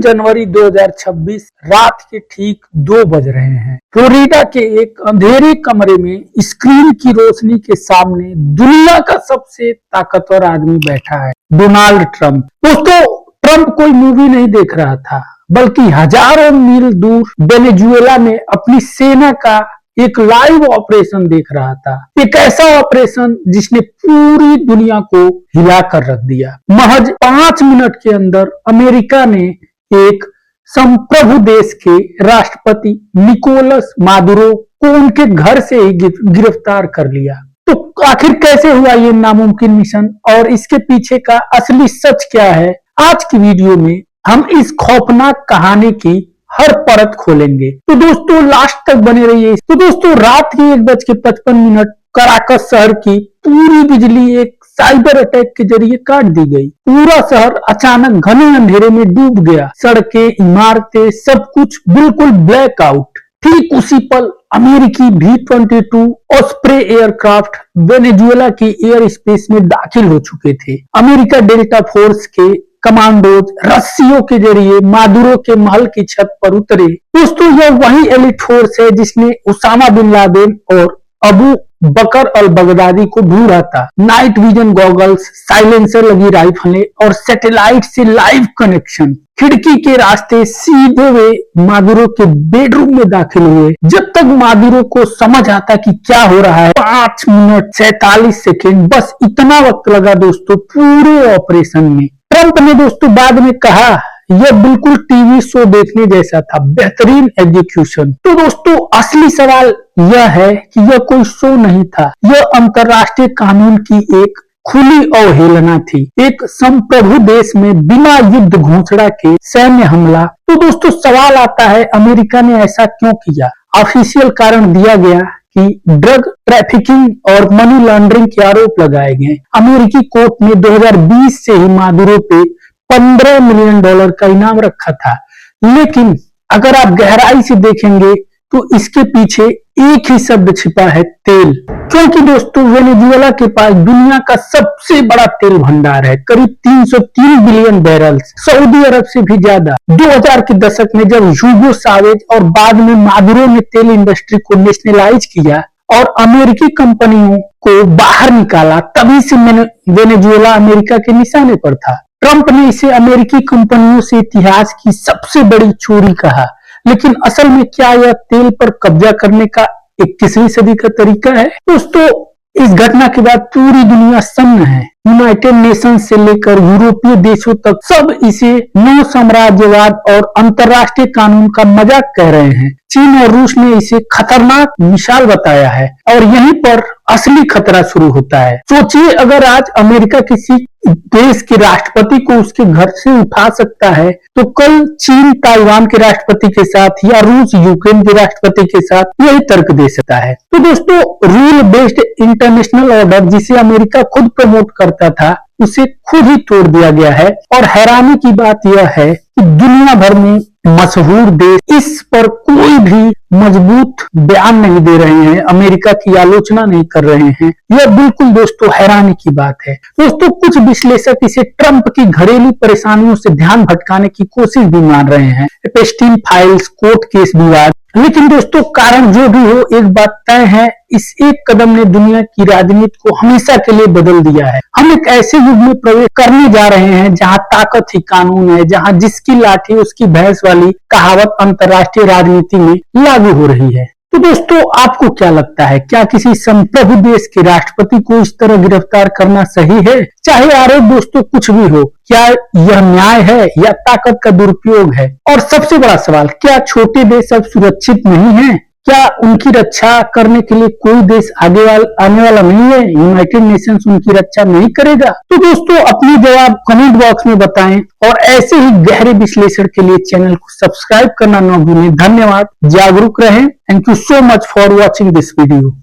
जनवरी 2026 रात के ठीक 2 बज रहे हैं। फ्लोरिडा के एक अंधेरे कमरे में स्क्रीन की रोशनी के सामने दुनिया का सबसे ताकतवर आदमी बैठा है, डोनाल्ड ट्रंप। दोस्तों, ट्रंप कोई मूवी नहीं देख रहा था, बल्कि हजारों मील दूर वेनेजुएला में अपनी सेना का एक लाइव ऑपरेशन देख रहा था। एक ऐसा ऑपरेशन जिसने पूरी दुनिया को हिलाकर रख दिया। महज 5 मिनट के अंदर अमेरिका ने एक संप्रभु देश के राष्ट्रपति निकोलस मादुरो को उनके घर से ही गिरफ्तार कर लिया। तो आखिर कैसे हुआ ये नामुमकिन मिशन और इसके पीछे का असली सच क्या है? आज की वीडियो में हम इस खौफनाक कहानी की हर परत खोलेंगे, तो दोस्तों लास्ट तक बने रहिए। तो दोस्तों, रात के 1:55 कराकस शहर की पूरी बिजली एक साइबर अटैक के जरिए काट दी गई। पूरा शहर अचानक घने अंधेरे में डूब गया। सड़कें, इमारतें, सब कुछ बिल्कुल ब्लैक आउट। ठीक उसी पल अमेरिकी V-22 ऑस्प्रे एयरक्राफ्ट वेनेजुएला की एयर स्पेस में दाखिल हो चुके थे। अमेरिका डेल्टा फोर्स के कमांडोज रस्सियों के जरिए मादुरो के महल की छत पर उतरे। दोस्तों, यह वही एलिट फोर्स है जिसने उसामा बिन लादेन और अबू बकर अल बगदादी को ढूंढा था। नाइट विजन गॉगल्स, साइलेंसर लगी राइफलें और सैटेलाइट से लाइव कनेक्शन। खिड़की के रास्ते सीधे वे मादुरो के बेडरूम में दाखिल हुए। जब तक मादुरो को समझ आता कि क्या हो रहा है, 5 मिनट 47 सेकेंड, बस इतना वक्त लगा दोस्तों पूरे ऑपरेशन में। ट्रंप ने दोस्तों बाद में कहा, यह बिल्कुल टीवी शो देखने जैसा था, बेहतरीन एग्जीक्यूशन। तो दोस्तों, असली सवाल यह है कि यह कोई शो नहीं था, यह अंतर्राष्ट्रीय कानून की एक खुली अवहेलना थी। एक संप्रभु देश में बिना युद्ध घोषणा के सैन्य हमला। तो दोस्तों, सवाल आता है, अमेरिका ने ऐसा क्यों किया? ऑफिशियल कारण दिया गया कि ड्रग ट्रैफिकिंग और मनी लॉन्ड्रिंग के आरोप लगाए गए। अमेरिकी कोर्ट ने 2020 से ही मादुरो पे $15 मिलियन का इनाम रखा था। लेकिन अगर आप गहराई से देखेंगे तो इसके पीछे एक ही शब्द छिपा है, तेल। क्योंकि दोस्तों, वेनेजुएला के पास दुनिया का सबसे बड़ा तेल भंडार है, करीब 303 बिलियन बैरल्स, सऊदी अरब से भी ज्यादा। 2000 के दशक में जब ह्यूगो चावेज और बाद में मादुरो ने तेल इंडस्ट्री को नेशनलाइज किया और अमेरिकी कंपनियों को बाहर निकाला, तभी से वेनेजुएला अमेरिका के निशाने पर था। ट्रंप ने इसे अमेरिकी कंपनियों से इतिहास की सबसे बड़ी चोरी कहा, लेकिन असल में क्या यह तेल पर कब्जा करने का 21वीं सदी का तरीका है? दोस्तों, इस घटना के बाद पूरी दुनिया सन्न है। यूनाइटेड नेशन से लेकर यूरोपीय देशों तक सब इसे नव साम्राज्यवाद और अंतर्राष्ट्रीय कानून का मजाक कह रहे हैं। चीन और रूस ने इसे खतरनाक मिसाल बताया है और यहीं पर असली खतरा शुरू होता है। सोचिए, अगर आज अमेरिका किसी देश के राष्ट्रपति को उसके घर से उठा सकता है, तो कल चीन ताइवान के राष्ट्रपति के साथ या रूस यूक्रेन के राष्ट्रपति के साथ यही तर्क दे सकता है। तो दोस्तों, रूल बेस्ड इंटरनेशनल ऑर्डर जिसे अमेरिका खुद प्रमोट करता था, उसे खुद ही तोड़ दिया गया है। और हैरानी की बात यह है कि दुनिया भर में मशहूर देश इस पर कोई भी मजबूत बयान नहीं दे रहे हैं, अमेरिका की आलोचना नहीं कर रहे हैं। यह बिल्कुल दोस्तों हैरानी की बात है। दोस्तों, कुछ विश्लेषक इसे ट्रंप की घरेलू परेशानियों से ध्यान भटकाने की कोशिश भी मान रहे हैं, एप्स्टीन फाइल्स, कोर्ट केस विवाद। लेकिन दोस्तों, कारण जो भी हो, एक बात तय है, इस एक कदम ने दुनिया की राजनीति को हमेशा के लिए बदल दिया है। हम एक ऐसे युग में प्रवेश करने जा रहे हैं जहां ताकत ही कानून है, जहां जिसकी लाठी उसकी भैंस वाली कहावत अंतर्राष्ट्रीय राजनीति में लागू हो रही है। तो दोस्तों, आपको क्या लगता है, क्या किसी संप्रभु देश के राष्ट्रपति को इस तरह गिरफ्तार करना सही है? चाहे आरोप दोस्तों कुछ भी हो, क्या यह न्याय है या ताकत का दुरुपयोग है? और सबसे बड़ा सवाल, क्या छोटे देश अब सुरक्षित नहीं हैं? क्या उनकी रक्षा करने के लिए कोई देश आने वाला नहीं है? यूनाइटेड नेशंस उनकी रक्षा नहीं करेगा? तो दोस्तों, अपने जवाब कमेंट बॉक्स में बताएं और ऐसे ही गहरे विश्लेषण के लिए चैनल को सब्सक्राइब करना न भूलें। धन्यवाद, जागरूक रहें। Thank you so much for watching this video.